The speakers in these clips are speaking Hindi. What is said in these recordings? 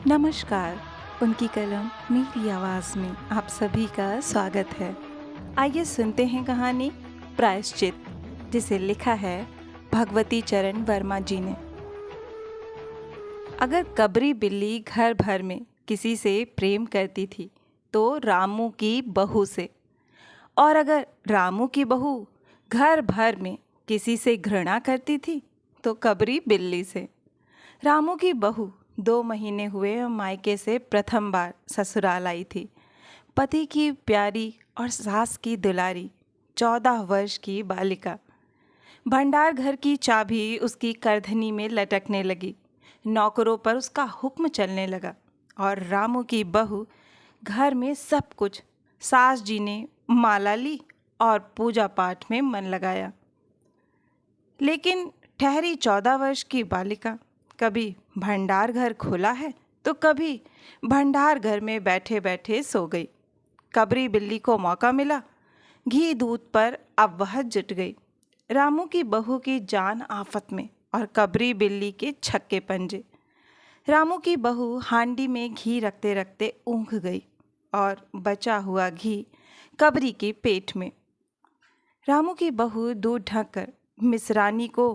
नमस्कार। उनकी कलम मेरी आवाज़ में आप सभी का स्वागत है। आइए सुनते हैं कहानी प्रायश्चित, जिसे लिखा है भगवती चरण वर्मा जी ने। अगर कबरी बिल्ली घर भर में किसी से प्रेम करती थी तो रामू की बहू से, और अगर रामू की बहू घर भर में किसी से घृणा करती थी तो कबरी बिल्ली से। रामू की बहू 2 महीने हुए मायके से प्रथम बार ससुराल आई थी। पति की प्यारी और सास की दुलारी 14 वर्ष की बालिका। भंडार घर की चाबी उसकी करधनी में लटकने लगी। नौकरों पर उसका हुक्म चलने लगा और रामू की बहू घर में सब कुछ। सास जी ने माला ली और पूजा पाठ में मन लगाया। लेकिन ठहरी 14 वर्ष की बालिका कभी भंडार घर खोला है तो कभी भंडार घर में बैठे बैठे सो गई। कबरी बिल्ली को मौका मिला, घी दूध पर अब वह जुट गई। रामू की बहू की जान आफत में और कबरी बिल्ली के छक्के पंजे। रामू की बहू हांडी में घी रखते रखते ऊँघ गई और बचा हुआ घी कबरी के पेट में। रामू की बहू दूध ढककर मिसरानी को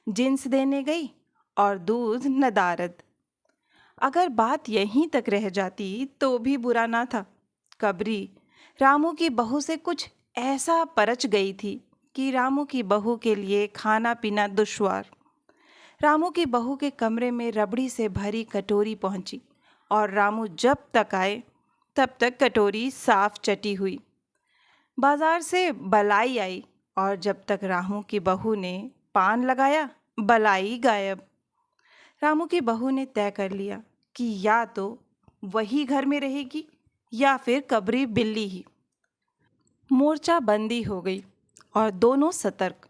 जिन्स देने गई और दूध नदारद। अगर बात यहीं तक रह जाती तो भी बुरा ना था। कबरी रामू की बहू से कुछ ऐसा परच गई थी कि रामू की बहू के लिए खाना पीना दुश्वार। रामू की बहू के कमरे में रबड़ी से भरी कटोरी पहुंची और रामू जब तक आए तब तक कटोरी साफ चटी हुई। बाजार से बलाई आई और जब तक रामू की बहू ने पान लगाया बलाई गायब। रामू की बहू ने तय कर लिया कि या तो वही घर में रहेगी या फिर कबरी बिल्ली ही। मोर्चा बंदी हो गई और दोनों सतर्क।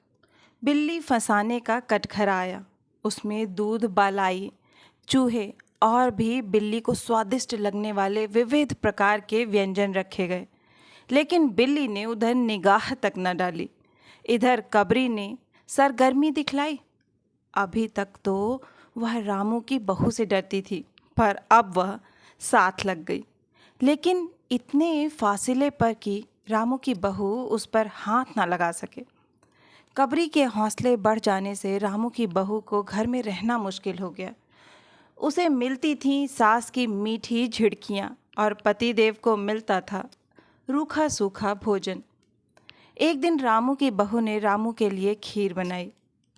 बिल्ली फंसाने का कटघरा आया। उसमें दूध, बालाई, चूहे और भी बिल्ली को स्वादिष्ट लगने वाले विविध प्रकार के व्यंजन रखे गए। लेकिन बिल्ली ने उधर निगाह तक न डाली। इधर कबरी ने सरगर्मी दिखलाई। अभी तक तो वह रामू की बहू से डरती थी, पर अब वह साथ लग गई। लेकिन इतने फासिले पर कि रामू की बहू उस पर हाथ ना लगा सके। कबरी के हौसले बढ़ जाने से रामू की बहू को घर में रहना मुश्किल हो गया। उसे मिलती थीं सास की मीठी झिड़कियाँ और पतिदेव को मिलता था रूखा सूखा भोजन। एक दिन रामू की बहू ने रामू के लिए खीर बनाई।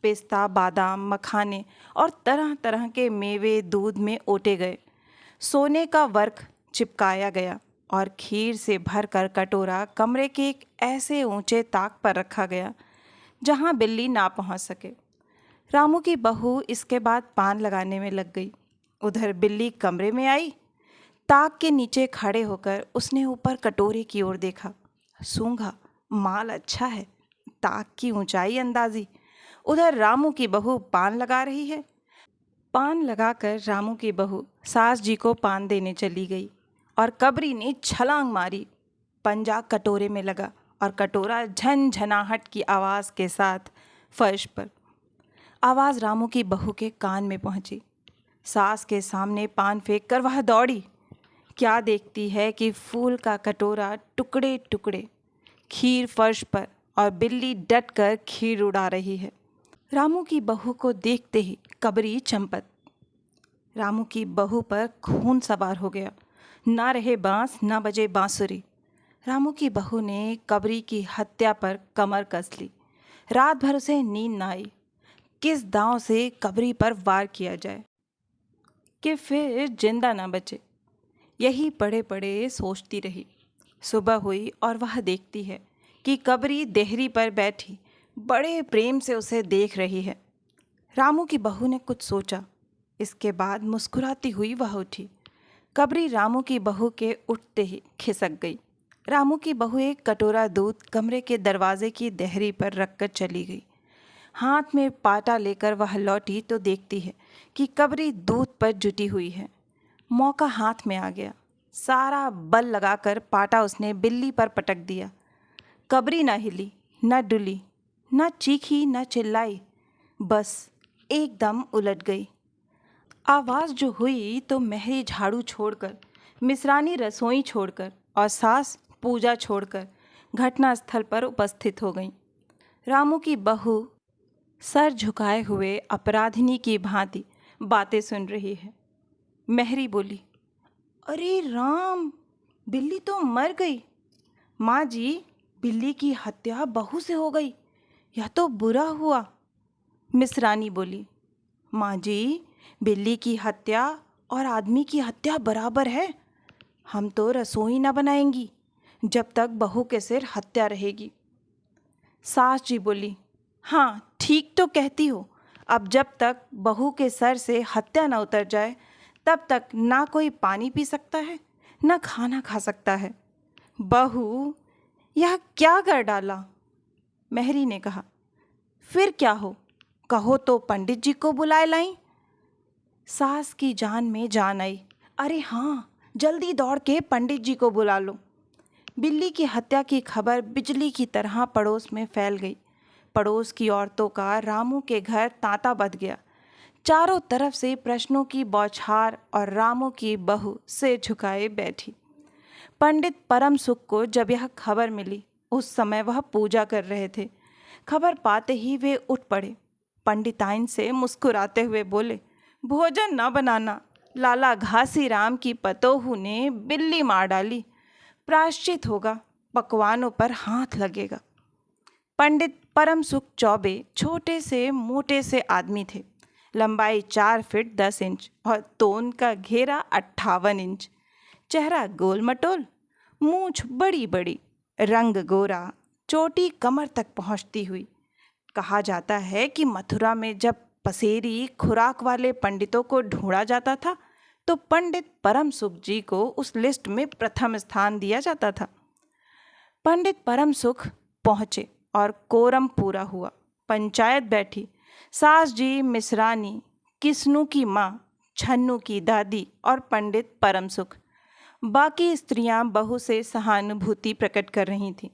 पिस्ता, बादाम, मखाने और तरह तरह के मेवे दूध में ओटे गए। सोने का वर्क चिपकाया गया और खीर से भरकर कटोरा कमरे के एक ऐसे ऊंचे ताक पर रखा गया जहां बिल्ली ना पहुंच सके। रामू की बहू इसके बाद पान लगाने में लग गई। उधर बिल्ली कमरे में आई। ताक के नीचे खड़े होकर उसने ऊपर कटोरे की ओर देखा। सूंघा, माल अच्छा है। ताक की ऊंचाई अंदाजी। उधर रामू की बहू पान लगा रही है। पान लगाकर रामू की बहू सास जी को पान देने चली गई और कबरी ने छलांग मारी। पंजा कटोरे में लगा और कटोरा झनझनाहट की आवाज़ के साथ फर्श पर। आवाज़ रामू की बहू के कान में पहुंची। सास के सामने पान फेंक कर वह दौड़ी। क्या देखती है कि फूल का कटोरा टुकड़े टुकड़े, खीर फर्श पर और बिल्ली डट कर खीर उड़ा रही है। रामू की बहू को देखते ही कबरी चंपत। रामू की बहू पर खून सवार हो गया। ना रहे बांस, ना बजे बांसुरी। रामू की बहू ने कबरी की हत्या पर कमर कस ली। रात भर उसे नींद ना आई। किस दांव से कबरी पर वार किया जाए कि फिर जिंदा ना बचे, यही पड़े पड़े सोचती रही। सुबह हुई और वह देखती है कि कबरी देहरी पर बैठी बड़े प्रेम से उसे देख रही है। रामू की बहू ने कुछ सोचा। इसके बाद मुस्कुराती हुई वह उठी। कबरी रामू की बहू के उठते ही खिसक गई। रामू की बहू एक कटोरा दूध कमरे के दरवाजे की देहरी पर रखकर चली गई। हाथ में पाटा लेकर वह लौटी तो देखती है कि कबरी दूध पर जुटी हुई है। मौका हाथ में आ गया। सारा बल लगाकर पाटा उसने बिल्ली पर पटक दिया। कबरी न हिली, न डुली, न चीखी, न चिल्लाई, बस एकदम उलट गई। आवाज़ जो हुई तो महरी झाड़ू छोड़कर, मिसरानी रसोई छोड़कर और सास पूजा छोड़कर घटनास्थल पर उपस्थित हो गईं। रामू की बहू सर झुकाए हुए अपराधिनी की भांति बातें सुन रही है। महरी बोली, अरे राम, बिल्ली तो मर गई। माँ जी, बिल्ली की हत्या बहू से हो गई, यह तो बुरा हुआ। मिसरानी बोली, माँ जी, बिल्ली की हत्या और आदमी की हत्या बराबर है। हम तो रसोई न बनाएंगी जब तक बहू के सिर हत्या रहेगी। सास जी बोली, हाँ ठीक तो कहती हो। अब जब तक बहू के सर से हत्या न उतर जाए तब तक ना कोई पानी पी सकता है ना खाना खा सकता है। बहू, यह क्या कर डाला? महरी ने कहा, फिर क्या हो, कहो तो पंडित जी को बुलाए लाई। सास की जान में जान आई। अरे हाँ, जल्दी दौड़ के पंडित जी को बुला लो। बिल्ली की हत्या की खबर बिजली की तरह पड़ोस में फैल गई। पड़ोस की औरतों का रामू के घर तांता बध गया। चारों तरफ से प्रश्नों की बौछार और रामू की बहू सिर झुकाए बैठी। पंडित परम सुख को जब यह खबर मिली, उस समय वह पूजा कर रहे थे। खबर पाते ही वे उठ पड़े। पंडिताइन से मुस्कुराते हुए बोले, भोजन न बनाना, लाला घासी राम की पतोहू ने बिल्ली मार डाली। प्रायश्चित होगा, पकवानों पर हाथ लगेगा। पंडित परम सुख चौबे छोटे से मोटे से आदमी थे। लंबाई 4 फीट 10 इंच और तोन का घेरा 58 इंच। चेहरा गोल मटोल, मूंछ बड़ी बड़ी, रंग गोरा, चोटी कमर तक पहुंचती हुई। कहा जाता है कि मथुरा में जब पसेरी खुराक वाले पंडितों को ढूंढा जाता था तो पंडित परम सुख जी को उस लिस्ट में प्रथम स्थान दिया जाता था। पंडित परम सुख पहुँचे और कोरम पूरा हुआ। पंचायत बैठी। सास जी मिसरानी, किस्नू की माँ, छन्नू की दादी और पंडित परम सुख। बाकी स्त्रियां बहू से सहानुभूति प्रकट कर रही थीं।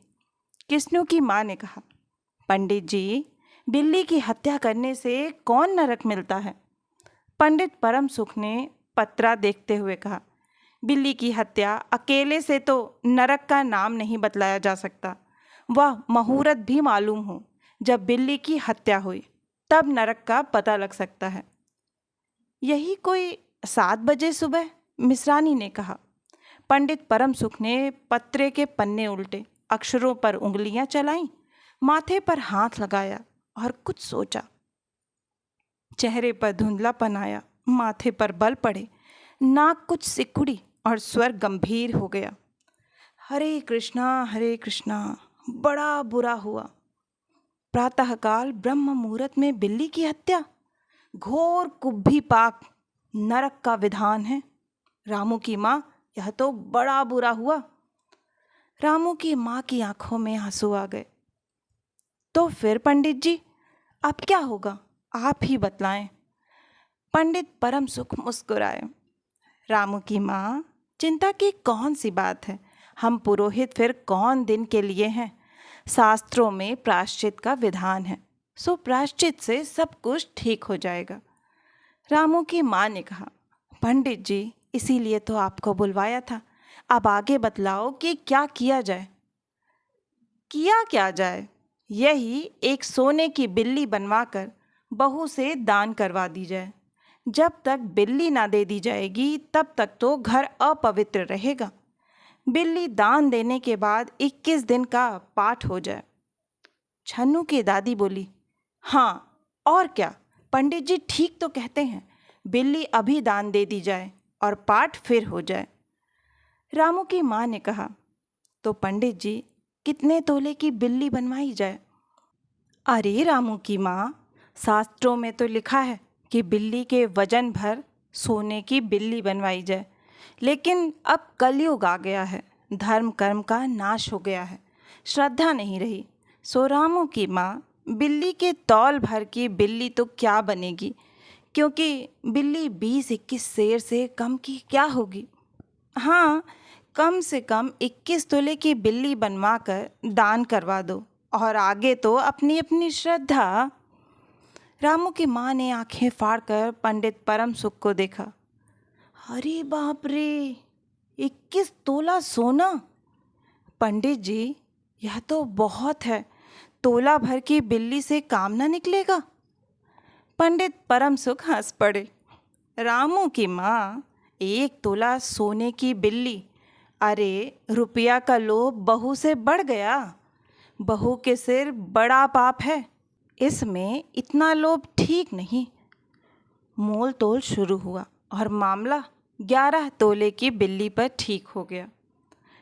किस्नू की माँ ने कहा, पंडित जी, बिल्ली की हत्या करने से कौन नरक मिलता है? पंडित परम सुख ने पत्रा देखते हुए कहा, बिल्ली की हत्या अकेले से तो नरक का नाम नहीं बतलाया जा सकता। वह मुहूर्त भी मालूम हो जब बिल्ली की हत्या हुई, तब नरक का पता लग सकता है। यही कोई 7 बजे सुबह, मिसरानी ने कहा। पंडित परम सुख ने पत्रे के पन्ने उल्टे, अक्षरों पर उंगलियां चलाईं, माथे पर हाथ लगाया और कुछ सोचा। चेहरे पर धुंधलापन आया, माथे पर बल पड़े, नाक कुछ सिकुड़ी और स्वर गंभीर हो गया। हरे कृष्णा, बड़ा बुरा हुआ। प्रातःकाल ब्रह्म मुहूर्त में बिल्ली की हत्या, घोर कुब्भी पाक, नरक का विधान है। रामू की माँ, यह तो बड़ा बुरा हुआ। रामू की माँ की आंखों में आंसू आ गए। तो फिर पंडित जी, अब क्या होगा, आप ही बतलाएं। पंडित परम सुख मुस्कुराए। रामू की माँ, चिंता की कौन सी बात है, हम पुरोहित फिर कौन दिन के लिए हैं। शास्त्रों में प्रायश्चित का विधान है, सो प्रायश्चित से सब कुछ ठीक हो जाएगा। रामू की माँ ने कहा, पंडित जी, इसीलिए तो आपको बुलवाया था। अब आगे बतलाओ कि क्या किया जाए। किया क्या जाए? यही एक सोने की बिल्ली बनवाकर बहू से दान करवा दी जाए। जब तक बिल्ली ना दे दी जाएगी तब तक तो घर अपवित्र रहेगा। बिल्ली दान देने के बाद 21 दिन का पाठ हो जाए। छन्नू की दादी बोली, हाँ और क्या, पंडित जी ठीक तो कहते हैं, बिल्ली अभी दान दे दी जाए और पाठ फिर हो जाए। रामू की माँ ने कहा, तो पंडित जी, कितने तोले की बिल्ली बनवाई जाए? अरे रामू की माँ, शास्त्रों में तो लिखा है कि बिल्ली के वजन भर सोने की बिल्ली बनवाई जाए, लेकिन अब कलयुग आ गया है, धर्म कर्म का नाश हो गया है, श्रद्धा नहीं रही। सो रामू की माँ, बिल्ली के तौल भर की बिल्ली तो क्या बनेगी, क्योंकि बिल्ली 20-21 सेर से कम की क्या होगी। हाँ, कम से कम 21 तोले की बिल्ली बनवा कर दान करवा दो, और आगे तो अपनी अपनी श्रद्धा। रामू की माँ ने आंखें फाड़कर पंडित परम सुख को देखा। अरे बाप रे, 21 तोला सोना! पंडित जी, यह तो बहुत है। तोला भर की बिल्ली से काम ना निकलेगा। पंडित परम सुख हंस पड़े। रामू की माँ, 1 तोला सोने की बिल्ली! अरे, रुपया का लोभ बहू से बढ़ गया। बहू के सिर बड़ा पाप है, इसमें इतना लोभ ठीक नहीं। मोल तोल शुरू हुआ और मामला 11 तोले की बिल्ली पर ठीक हो गया।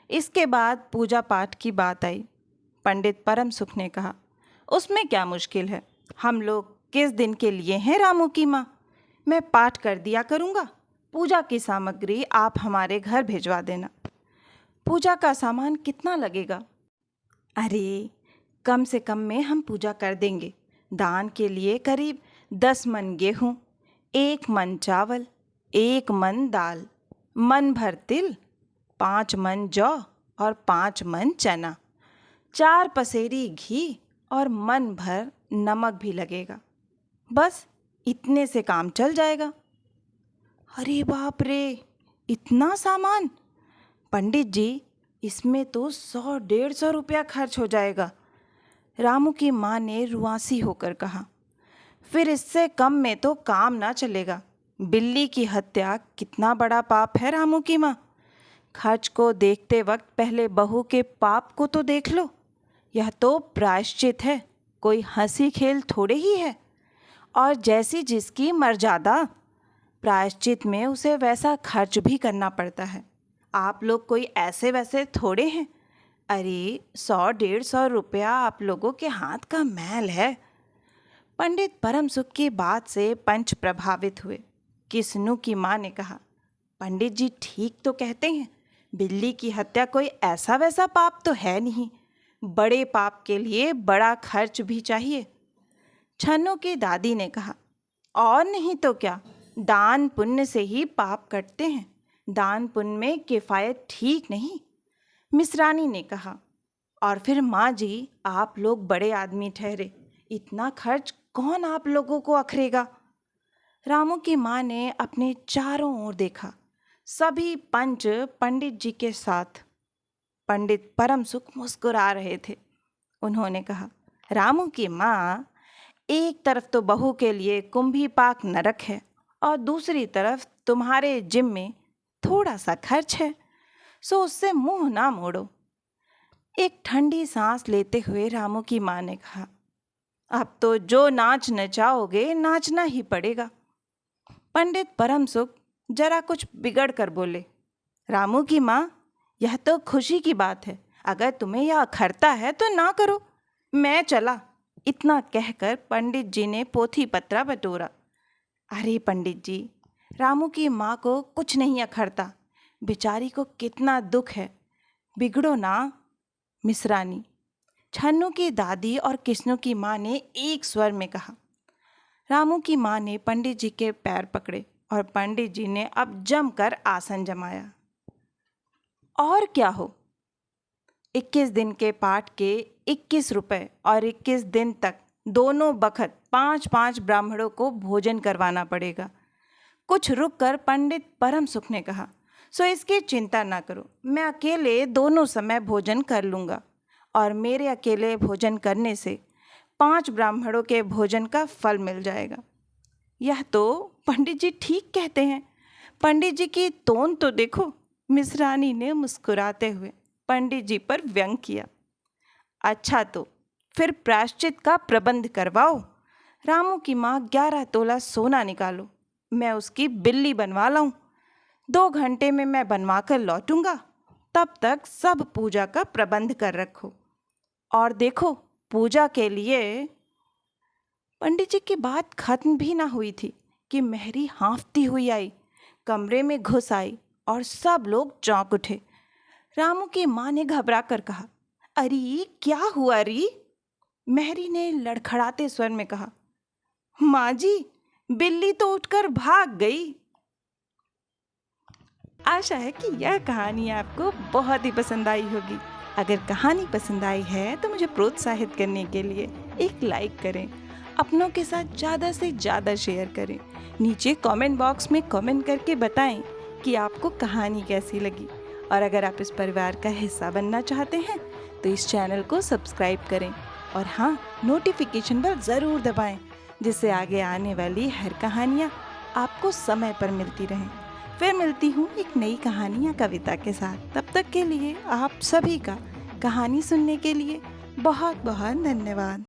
इसके बाद पूजा पाठ की बात आई। पंडित परम सुख ने कहा, उसमें क्या मुश्किल है? हम लोग किस दिन के लिए हैं रामू की माँ? मैं पाठ कर दिया करूँगा। पूजा की सामग्री आप हमारे घर भिजवा देना। पूजा का सामान कितना लगेगा? अरे, कम से कम में हम पूजा कर देंगे। दान के लिए करीब 10 मन गेहूँ, 1 मन चावल, 1 मन दाल, मन भर तिल, 5 मन जौ और 5 मन चना, 4 पसेरी घी और मन भर नमक भी लगेगा। बस इतने से काम चल जाएगा। अरे बाप रे, इतना सामान! पंडित जी, इसमें तो 100-150 रुपया खर्च हो जाएगा। रामू की माँ ने रुआंसी होकर कहा। फिर इससे कम में तो काम ना चलेगा। बिल्ली की हत्या कितना बड़ा पाप है रामू की माँ। खर्च को देखते वक्त पहले बहू के पाप को तो देख लो। यह तो प्रायश्चित है, कोई हंसी खेल थोड़े ही है। और जैसी जिसकी मर्यादा, प्रायश्चित में उसे वैसा खर्च भी करना पड़ता है। आप लोग कोई ऐसे वैसे थोड़े हैं। अरे, 100-150 रुपया आप लोगों के हाथ का मैल है। पंडित परम सुख की बात से पंच प्रभावित हुए। किस्नू की माँ ने कहा, पंडित जी ठीक तो कहते हैं। बिल्ली की हत्या कोई ऐसा वैसा पाप तो है नहीं। बड़े पाप के लिए बड़ा खर्च भी चाहिए। छन्नू की दादी ने कहा, और नहीं तो क्या, दान पुण्य से ही पाप कटते हैं। दान पुण्य में किफ़ायत ठीक नहीं। मिसरानी ने कहा, और फिर माँ जी, आप लोग बड़े आदमी ठहरे, इतना खर्च कौन आप लोगों को अखरेगा? रामू की माँ ने अपने चारों ओर देखा। सभी पंच पंडित जी के साथ। पंडित परम सुख मुस्कुरा रहे थे। उन्होंने कहा, रामू की माँ, एक तरफ तो बहू के लिए कुंभी पाक नरक है और दूसरी तरफ तुम्हारे जिम में थोड़ा सा खर्च है, सो उससे मुंह ना मोड़ो। एक ठंडी सांस लेते हुए रामू की माँ ने कहा, अब तो जो नाच नचाओगे नाचना ही पड़ेगा। पंडित परम सुख जरा कुछ बिगड़ कर बोले, रामू की माँ, यह तो खुशी की बात है। अगर तुम्हें यह अखरता है तो ना करो, मैं चला। इतना कहकर पंडित जी ने पोथी पत्रा बटोरा। अरे पंडित जी, रामू की माँ को कुछ नहीं अखरता। बेचारी को कितना दुख है, बिगड़ो ना। मिसरानी, छन्नू की दादी और किस्नू की माँ ने एक स्वर में कहा। रामू की माँ ने पंडित जी के पैर पकड़े और पंडित जी ने अब जमकर आसन जमाया। और क्या हो, 21 दिन के पाठ के 21 रुपए और 21 दिन तक दोनों बखत 5-5 ब्राह्मणों को भोजन करवाना पड़ेगा। कुछ रुककर पंडित परम सुख ने कहा, सो इसकी चिंता ना करो, मैं अकेले दोनों समय भोजन कर लूँगा और मेरे अकेले भोजन करने से 5 ब्राह्मणों के भोजन का फल मिल जाएगा। यह तो पंडित जी ठीक कहते हैं। पंडित जी की टोन तो देखो। मिसरानी ने मुस्कुराते हुए पंडित जी पर व्यंग किया। अच्छा, तो फिर प्रायश्चित का प्रबंध करवाओ। रामू की माँ 11 तोला सोना निकालो, मैं उसकी बिल्ली बनवा लाऊं। 2 घंटे में मैं बनवा कर लौटूंगा। तब तक सब पूजा का प्रबंध कर रखो। और देखो, पूजा के लिए। पंडित जी की बात खत्म भी ना हुई थी कि मेहरी हाँफती हुई आई, कमरे में घुस आई और सब लोग चौंक उठे। रामू की माँ ने घबरा कर कहा, अरे क्या हुआ री? मेहरी ने लड़खड़ाते स्वर में कहा, माँ जी, बिल्ली तो उठकर भाग गई। आशा है कि यह कहानी आपको बहुत ही पसंद आई होगी। अगर कहानी पसंद आई है तो मुझे प्रोत्साहित करने के लिए एक लाइक करें अपनों के साथ ज़्यादा से ज़्यादा शेयर करें। नीचे कमेंट बॉक्स में कमेंट करके बताएं कि आपको कहानी कैसी लगी। और अगर आप इस परिवार का हिस्सा बनना चाहते हैं तो इस चैनल को सब्सक्राइब करें और हाँ, नोटिफिकेशन बेल ज़रूर दबाएं, जिससे आगे आने वाली हर कहानियाँ आपको समय पर मिलती रहें। फिर मिलती हूँ एक नई कहानी या कविता के साथ। तब तक के लिए आप सभी का कहानी सुनने के लिए बहुत बहुत धन्यवाद।